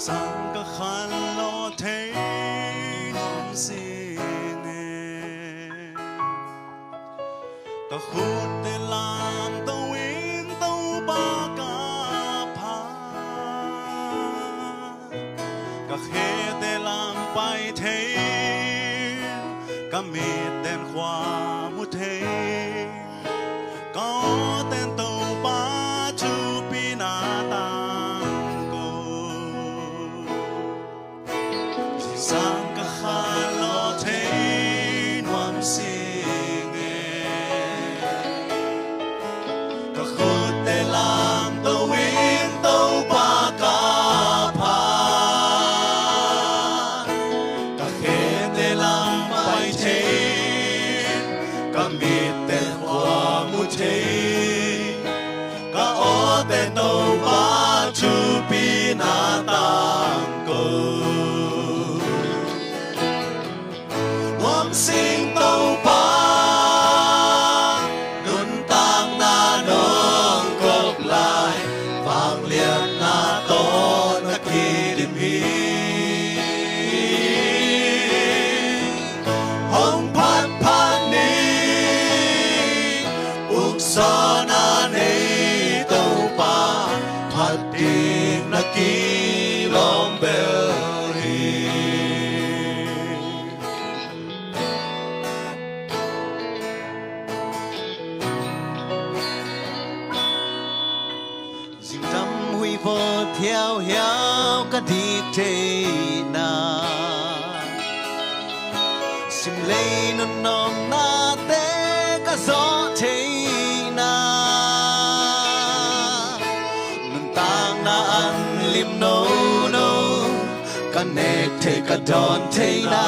sang ka khan lo thấy nom si nè ka khut te lam tàu in tàu ba ca pha ka khe te lam bay thấy ka mi tên khoa mu thấy có tên tàu ba chu pi na tang cô sang ka kha lo thấy nuam si nghe ka khut te lam tàu in tàu ba ca pha ka khe te lam bay thấy ka mi tên khoa mu thấy ka o tên tàu ba chu pi na tang cô sinh tàu ba nun tang na nong cốc lại vang liền na to na kỳ điểm hi hong pat pat ni uk sa na nei tàu ba pat đi na kỳ lom bel vô theo hiếu cả đi thế na sim lấy non non na te cả gió thế na nun tang na ăn lim nô nô cả nè thế cả đòn thế na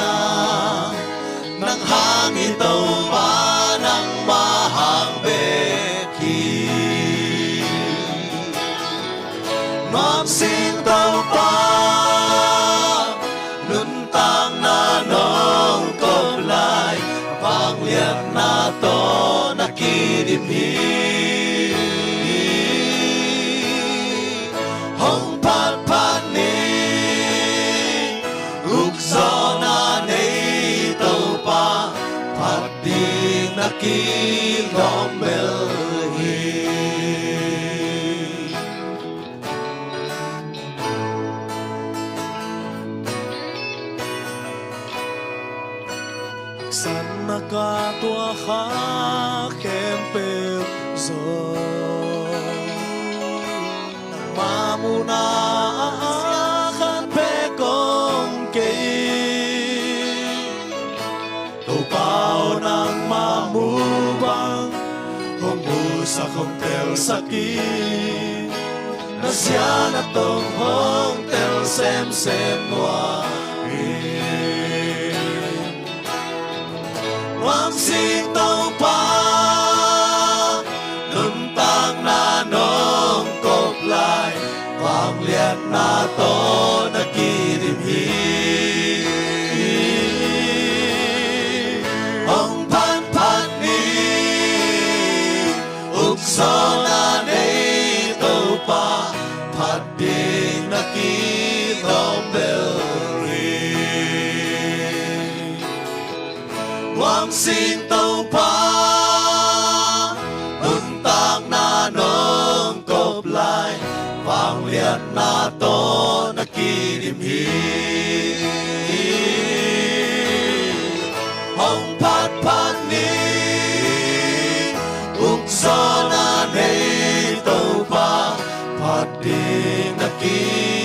nang hang in tàu ba nang ma hang bê khi nom sinh tàu ba nun tang na nong cốc lại vang liền na to na kỳ điểm hi hong pat pat ni uk gió na nei tàu ba pat đi na kỳ lom bel hi san na ka tua kha khem pe zo ma mu na khan pe kong ke tu pao nang ma mu bang hong mu sa không tel saki na sia na tong hong tel xem noa nom sinh tàu ba nun tang na nong cốc lại vang liền na to na kỳ điểm hi hong pan pan ni uk gió na nei tàu ba pat đi na kỳ lom bel nom sinh tàu ba nun tang na nong cốc lại vang liền na to na kỳ điểm hi hong pat pat ni uk gió na nei tàu ba pat đi na kỳ